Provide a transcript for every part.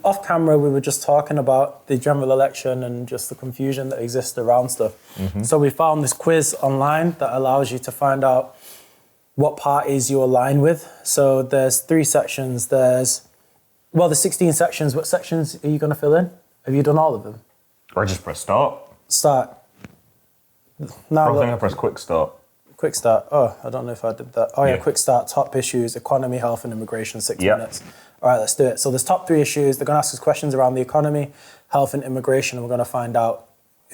off camera, we were just talking about the general election and just the confusion that exists around stuff. So we found this quiz online that allows you to find out what parties you align with. So there's 3 sections. There's 16 sections. What sections are you going to fill in? Have you done all of them? Or just press start. Start. Now I think I press quick start. Quick start. Oh, I don't know if I did that. Oh yeah, quick start. Top issues: economy, health, and immigration. 6 minutes. All right, let's do it. So there's top 3 issues. They're going to ask us questions around the economy, health, and immigration, and we're going to find out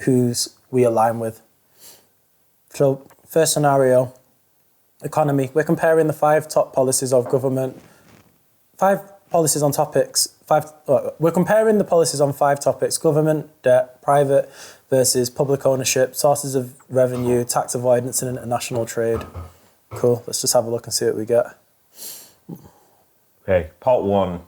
whose we align with. So first scenario, economy. We're comparing the 5 top policies of government. 5 policies on topics. We're comparing the policies on 5 topics: government, debt, private versus public ownership, sources of revenue, tax avoidance, and international trade. Cool. Let's just have a look and see what we get. Okay, part 1.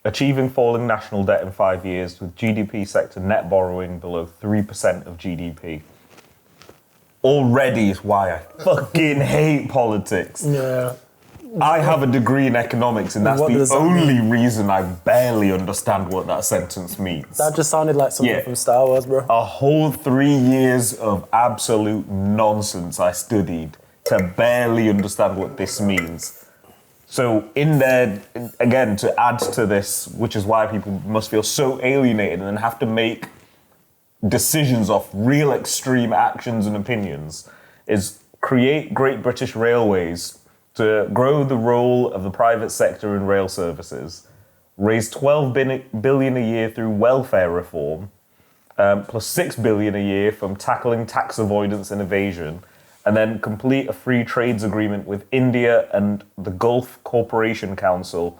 Achieving falling national debt in 5 years with GDP sector net borrowing below 3% of GDP. Already is why I fucking hate politics. Yeah. I have a degree in economics, and that's the only reason I barely understand what that sentence means. That just sounded like something from Star Wars, bro. A whole 3 years of absolute nonsense I studied to barely understand what this means. So in there, again, to add to this, which is why people must feel so alienated and then have to make decisions off real extreme actions and opinions, is create Great British Railways to grow the role of the private sector in rail services, raise 12 billion a year through welfare reform, plus 6 billion a year from tackling tax avoidance and evasion, and then complete a free trades agreement with India and the Gulf Cooperation Council,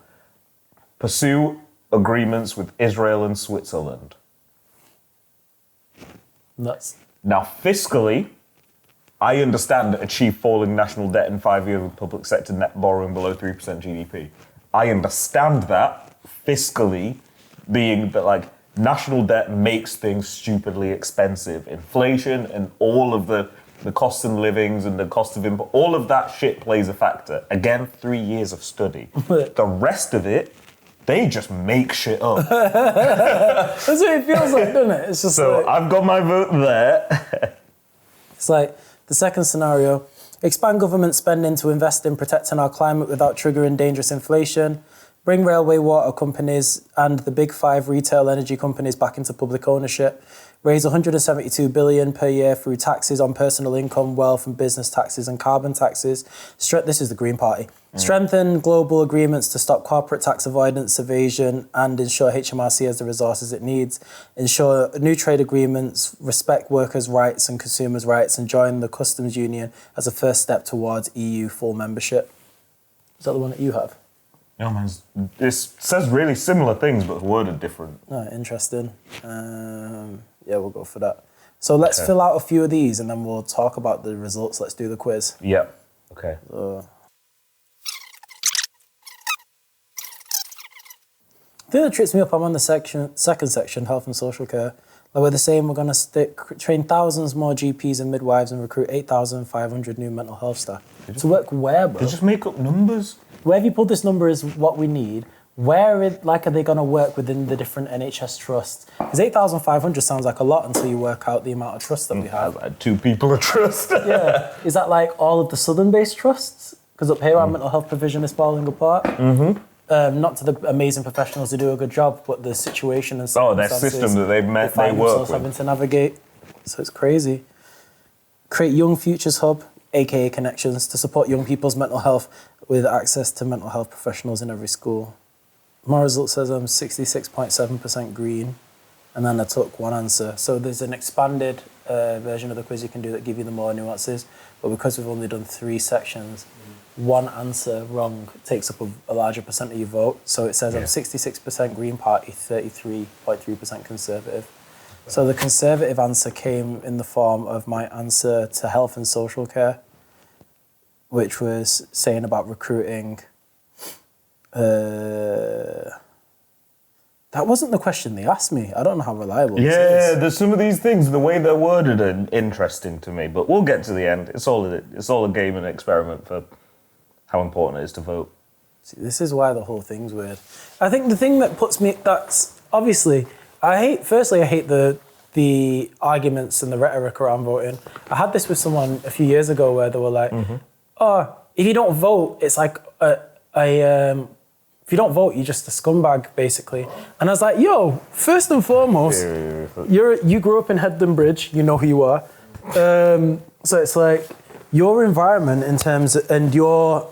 pursue agreements with Israel and Switzerland. Nuts. Now, fiscally, I understand that achieve falling national debt in 5 years with public sector net borrowing below 3% GDP. I understand that fiscally, being that like national debt makes things stupidly expensive. Inflation and all of the costs and livings and the cost of import, all of that shit plays a factor. Again, 3 years of study. The rest of it, they just make shit up. That's what it feels like, doesn't it? It's just so like, I've got my vote there. It's like the second scenario: expand government spending to invest in protecting our climate without triggering dangerous inflation. Bring railway, water companies and the big 5 retail energy companies back into public ownership. Raise 172 billion per year through taxes on personal income, wealth and business taxes and carbon taxes. This is the Green Party. Strengthen global agreements to stop corporate tax avoidance, evasion, and ensure HMRC has the resources it needs. Ensure new trade agreements, respect workers' rights and consumers' rights, and join the customs union as a first step towards EU full membership. Is that the one that you have? No, man, this says really similar things, but worded different. Oh, interesting. Yeah, we'll go for that. So let's fill out a few of these and then we'll talk about the results. Let's do the quiz. Yeah. Okay. The thing that trips me up, I'm on the second section, health and social care. Like we're saying, we're going to train thousands more GPs and midwives and recruit 8,500 new mental health staff. To work where, bro? They just make up numbers. Where have you pulled this number is what we need. Where are they going to work within the different NHS trusts? Because 8,500 sounds like a lot until you work out the amount of trusts that we have. Like 2 people a trust. Yeah. Is that like all of the southern-based trusts? Because up here our mental health provision is falling apart. Not to the amazing professionals who do a good job, but the situation and their system that they work with. Having to navigate. So it's crazy. Create Young Futures Hub, aka Connections, to support young people's mental health with access to mental health professionals in every school. My result says I'm 66.7% green, and then I took one answer. So there's an expanded version of the quiz you can do that give you the more nuances, but because we've only done 3 sections, one answer wrong takes up a larger percent of your vote. So it says I'm 66% Green Party, 33.3% Conservative. So the Conservative answer came in the form of my answer to health and social care, which was saying about recruiting. That wasn't the question they asked me. I don't know how reliable this is. Yeah, there's some of these things, the way they're worded are interesting to me, but we'll get to the end. It's all a game and experiment for how important it is to vote. See, this is why the whole thing's weird. I think the thing that puts me, that's obviously, I hate the arguments and the rhetoric around voting. I had this with someone a few years ago where they were like, oh, if you don't vote, it's like if you don't vote, you're just a scumbag, basically. And I was like, yo, first and foremost, you grew up in Headland Bridge, you know who you are. So it's like your environment in terms of, and your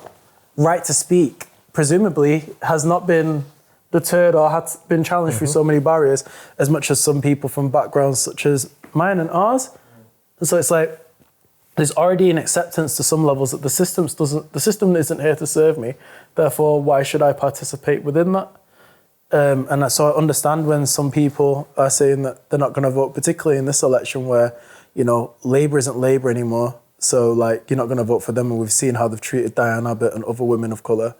right to speak, presumably, has not been deterred or had been challenged through so many barriers as much as some people from backgrounds such as mine and ours. And so it's like, there's already an acceptance to some levels that the system isn't here to serve me. Therefore, why should I participate within that? And so I understand when some people are saying that they're not going to vote, particularly in this election where, you know, Labour isn't Labour anymore. So like, you're not going to vote for them. And we've seen how they've treated Diane Abbott and other women of colour.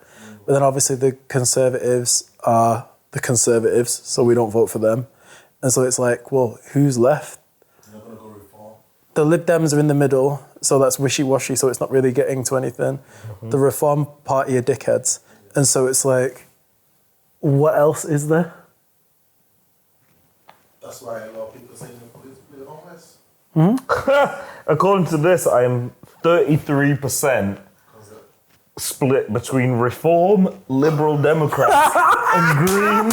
But then obviously the Conservatives are the Conservatives, so we don't vote for them. And so it's like, well, who's left? They're not going to go Reform. The Lib Dems are in the middle, so that's wishy-washy, so it's not really getting to anything. The Reform Party are dickheads. And so it's like, what else is there? That's why a lot of people say they're politically homeless. According to this, I am 33% split between Reform, Liberal Democrats, and Green.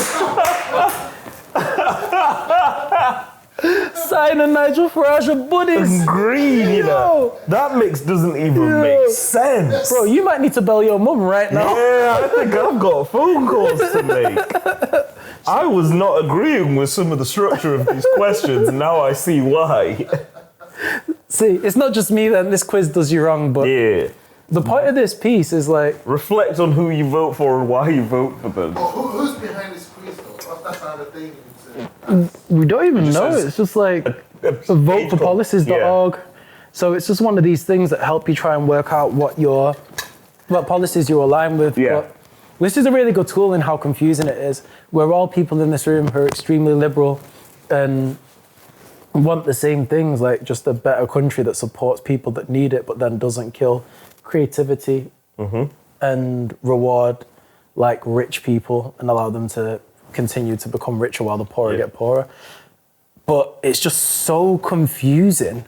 Sign and Nigel Farage are buddies. And Green, you know. That mix doesn't even make sense. Bro, you might need to bell your mum right now. Yeah, I think I've got phone calls to make. I was not agreeing with some of the structure of these questions, and now I see why. See, it's not just me then, this quiz does you wrong, but Yeah. the point of this piece is like, Reflect on who you vote for and why you vote for them. But who's behind this quiz though? That's another thing. we don't even just know. says It's just like a voteforpolicies.org. So it's just one of these things that help you try and work out what policies you align with. Yeah. But this is a really good tool in how confusing it is. We're all people in this room who are extremely liberal and want the same things, like just a better country that supports people that need it, but then doesn't kill creativity and reward like rich people and allow them to continue to become richer while the poorer get poorer. But it's just so confusing,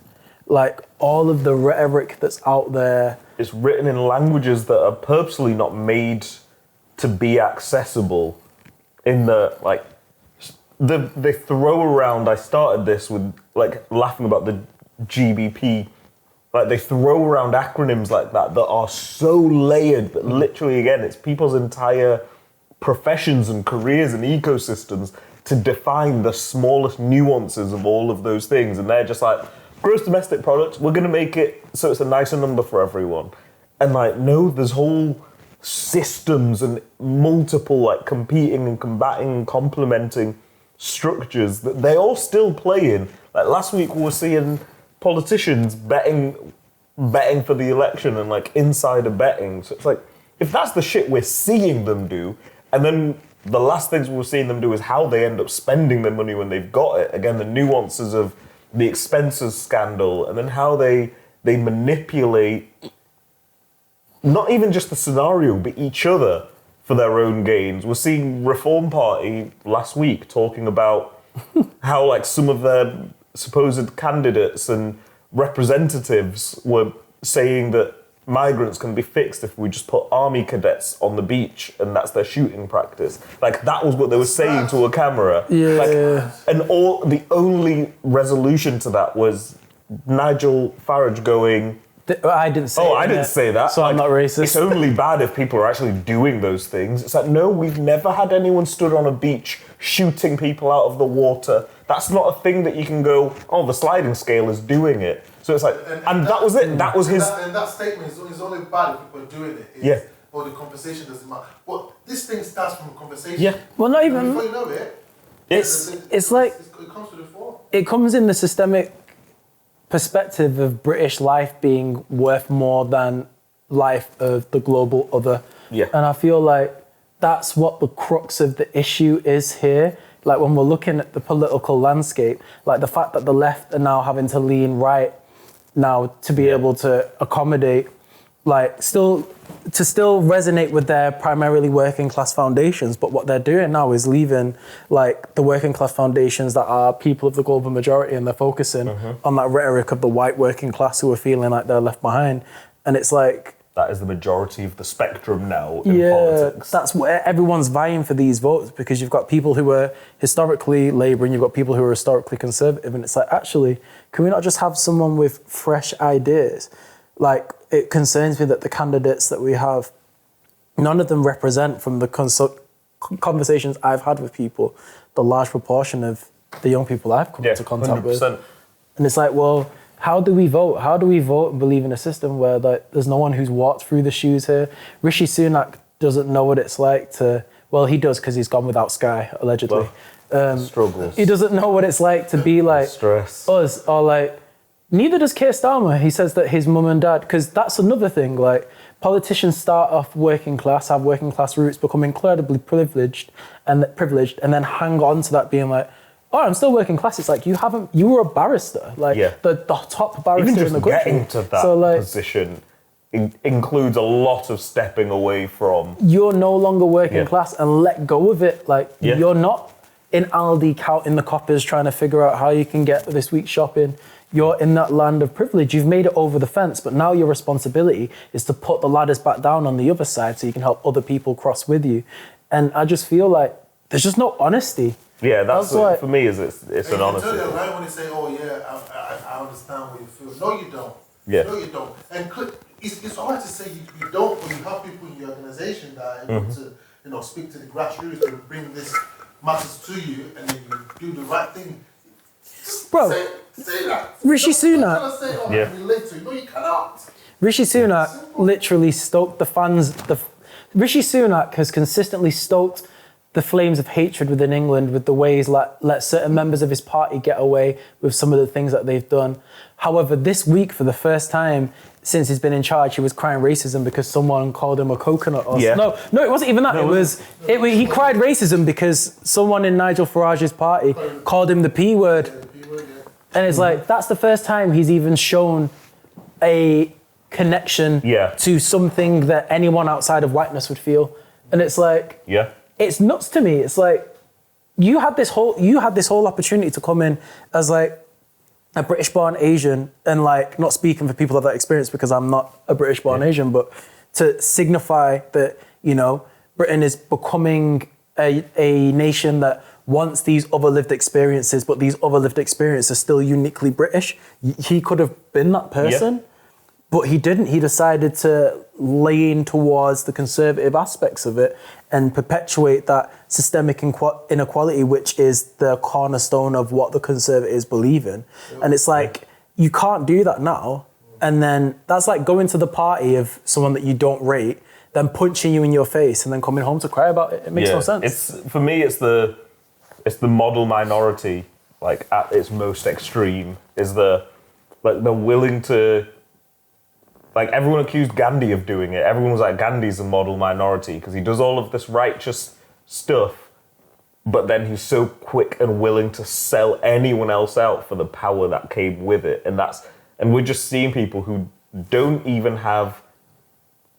like all of the rhetoric that's out there. It's written in languages that are purposely not made to be accessible. In the like, they throw around. I started this with like laughing about the GBP. Like they throw around acronyms like that are so layered, but literally again, it's people's entire professions and careers and ecosystems to define the smallest nuances of all of those things. And they're just like, gross domestic product, we're going to make it so it's a nicer number for everyone. And like, no, there's whole systems and multiple like competing and combating and complementing structures that they all still play in. Like last week we were seeing politicians betting for the election and like insider betting. So it's like, if that's the shit we're seeing them do, and then the last things we're seeing them do is how they end up spending their money when they've got it. Again, the nuances of the expenses scandal, and then how they manipulate not even just the scenario, but each other for their own gains. We're seeing Reform Party last week talking about how like some of their supposed candidates and representatives were saying that migrants can be fixed if we just put army cadets on the beach and that's their shooting practice. Like that was what they were saying to a camera. Yeah. Like, and the only resolution to that was Nigel Farage going, I didn't say I didn't say that. So I'm not racist. It's only bad if people are actually doing those things. It's like, no, we've never had anyone stood on a beach shooting people out of the water. That's not a thing that you can go, oh, the sliding scale is doing it. So it's like, and that was it. That was his... And that statement is only bad if people are doing it. Yeah. Or the conversation doesn't matter. But this thing starts from a conversation. Yeah. Well, not And even... before you know it, It's like... it comes to the fore. It comes in the systemic perspective of British life being worth more than life of the global other. Yeah. And I feel like that's what the crux of the issue is here. Like when we're looking at the political landscape, like the fact that the left are now having to lean right now to be able to accommodate like still resonate with their primarily working class foundations, but what they're doing now is leaving like the working class foundations that are people of the global majority, and they're focusing on that rhetoric of the white working class who are feeling like they're left behind. And it's like, that is the majority of the spectrum now in politics. That's where everyone's vying for these votes, because you've got people who are historically Labour and you've got people who are historically Conservative, and it's like, actually, can we not just have someone with fresh ideas? Like, it concerns me that the candidates that we have, none of them represent, from the conversations I've had with people, the large proportion of the young people I've come into contact 100%. with. And it's like, well, how do we vote? How do we vote and believe in a system where like, there's no one who's walked through the shoes here? Rishi Sunak doesn't know what it's like to, well, he does because he's gone without Sky, allegedly. Struggles. He doesn't know what it's like to be like Stress. us, or like, neither does Keir Starmer. He says that his mum and dad, because that's another thing, like politicians start off working class, have working class roots, become incredibly privileged, and then hang on to that being like, oh, I'm still working class. It's like, you were a barrister, like the top barrister Even just in the country. getting to that position includes a lot of stepping away from. You're no longer working class, and let go of it. Like, you're not in Aldi counting the coppers trying to figure out how you can get this week's shopping. You're in that land of privilege. You've made it over the fence, but now your responsibility is to put the ladders back down on the other side so you can help other people cross with you. And I just feel like there's just no honesty. Yeah, that's what, for me, is it's an honesty. You tell right when they say, oh yeah, I understand what you feel. No, you don't. Yeah. No, you don't. And it's hard to say you don't when you have people in your organization that are able to, speak to the grassroots and bring this matters to you, and then you do the right thing. Bro, say that. Rishi Sunak. Relate to it. No, you cannot. Rishi Sunak literally stoked the fans. Rishi Sunak has consistently stoked the flames of hatred within England with the ways let certain members of his party get away with some of the things that they've done. However, this week, for the first time since he's been in charge, he was crying racism because someone called him a coconut. No, it wasn't even that. He cried racism because someone in Nigel Farage's party called him the P word. And it's like, that's the first time he's even shown a connection to something that anyone outside of whiteness would feel. And it's like, it's nuts to me. It's like, you had this whole opportunity to come in as like a British-born Asian, and like, not speaking for people of that experience because I'm not a British-born Asian, but to signify that, Britain is becoming a nation that wants these other lived experiences, but these other lived experiences are still uniquely British. He could have been that person, but he didn't. He decided to lean towards the conservative aspects of it and perpetuate that systemic inequality, which is the cornerstone of what the conservatives believe in. And it's like, you can't do that now. And then that's like going to the party of someone that you don't rate, then punching you in your face and then coming home to cry about it. It makes no sense. For me, it's the model minority, like at its most extreme, is they're willing to, like, everyone accused Gandhi of doing it. Everyone was like, Gandhi's a model minority because he does all of this righteous stuff, but then he's so quick and willing to sell anyone else out for the power that came with it. And we're just seeing people who don't even have,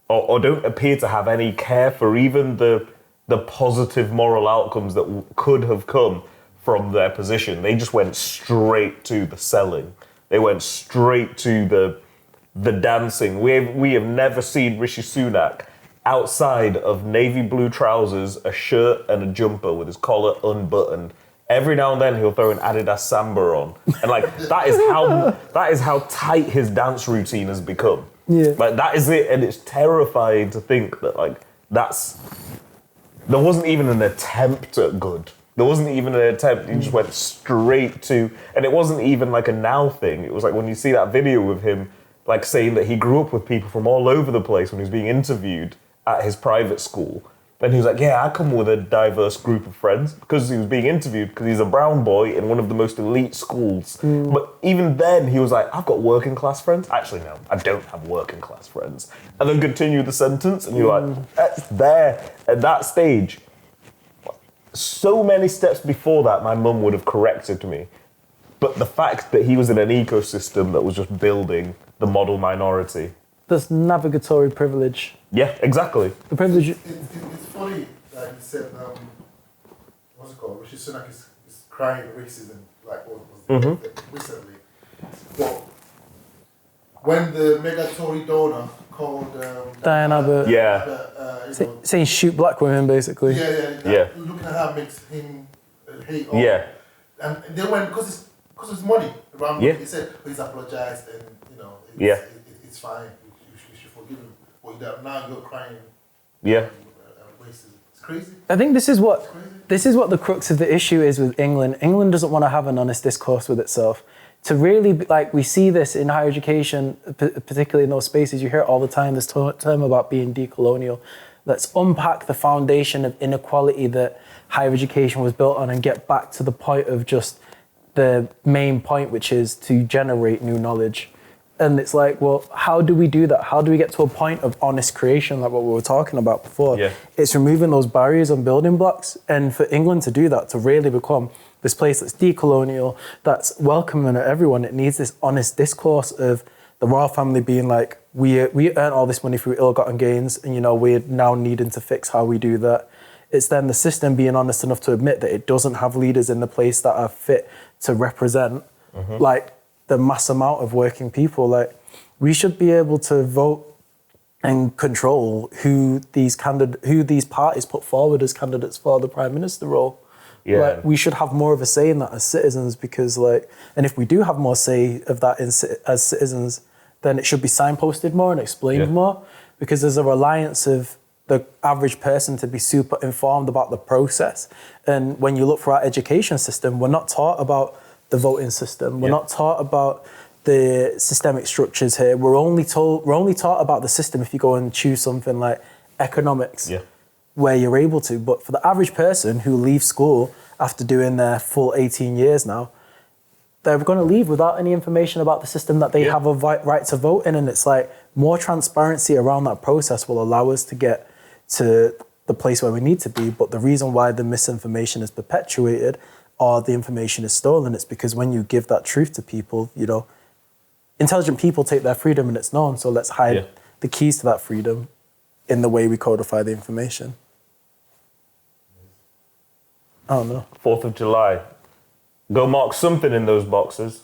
or don't appear to have any care for even the positive moral outcomes that could have come from their position. They just went straight to the selling. They went straight to the dancing. We have never seen Rishi Sunak outside of navy blue trousers, a shirt and a jumper with his collar unbuttoned. Every now and then he'll throw an Adidas Samba on. And like, that is how tight his dance routine has become. Yeah. Like, that is it. And it's terrifying to think that, like, there wasn't even an attempt at good. There wasn't even an attempt. He just went straight to, and it wasn't even like a now thing. It was like when you see that video of him, like, saying that he grew up with people from all over the place when he was being interviewed at his private school. Then he was like, yeah, I come with a diverse group of friends, because he was being interviewed because he's a brown boy in one of the most elite schools. But even then he was like, I've got working class friends. Actually, no, I don't have working class friends. And then continue the sentence and you're like, that's there at that stage. So many steps before that, my mum would have corrected me. But the fact that he was in an ecosystem that was just building the model minority That's navigatory privilege. Yeah, exactly. The privilege. It's funny that you said, what's it called? Rishi Sunak is crying racism, like what was recently. But when the mega Tory donor called Diane Abbott. Saying shoot black women, basically. Yeah. Looking at her makes him hate all. Yeah. And they went, because it's money around. Yeah. He said, he's apologized and, it's fine. You should forgive him. But now you're crying. Yeah. Racism. It's crazy. I think this is what the crux of the issue is with England. England doesn't want to have an honest discourse with itself. To really, we see this in higher education, particularly in those spaces, you hear it all the time, this term about being decolonial. Let's unpack the foundation of inequality that higher education was built on and get back to the point of just the main point, which is to generate new knowledge. And it's like, well, how do we do that? How do we get to a point of honest creation, like what we were talking about before? Yeah. It's removing those barriers and building blocks. And for England to do that, to really become this place that's decolonial, that's welcoming of everyone, it needs this honest discourse of the royal family being like, we earned all this money through ill-gotten gains, and we're now needing to fix how we do that. It's then the system being honest enough to admit that it doesn't have leaders in the place that are fit to represent the mass amount of working people. Like, we should be able to vote and control who these parties put forward as candidates for the prime minister role. Yeah. Like, we should have more of a say in that as citizens, because and if we do have more say of that as citizens, then it should be signposted more and explained more, because there's a reliance of the average person to be super informed about the process. And when you look for our education system, we're not taught about the voting system. We're not taught about the systemic structures here. We're only taught about the system if you go and choose something like economics, where you're able to. But for the average person who leaves school after doing their full 18 years now, they're going to leave without any information about the system that they have a right to vote in. And it's like, more transparency around that process will allow us to get to the place where we need to be. But the reason why the misinformation is perpetuated or the information is stolen, it's because when you give that truth to people, intelligent people take their freedom and it's known. So let's hide the keys to that freedom in the way we codify the information. I don't know. 4th of July. Go mark something in those boxes.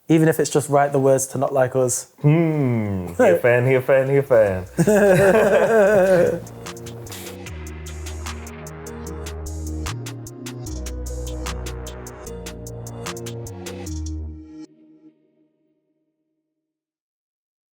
Even if it's just write the words to not like us. He a fan, he a fan, he a fan.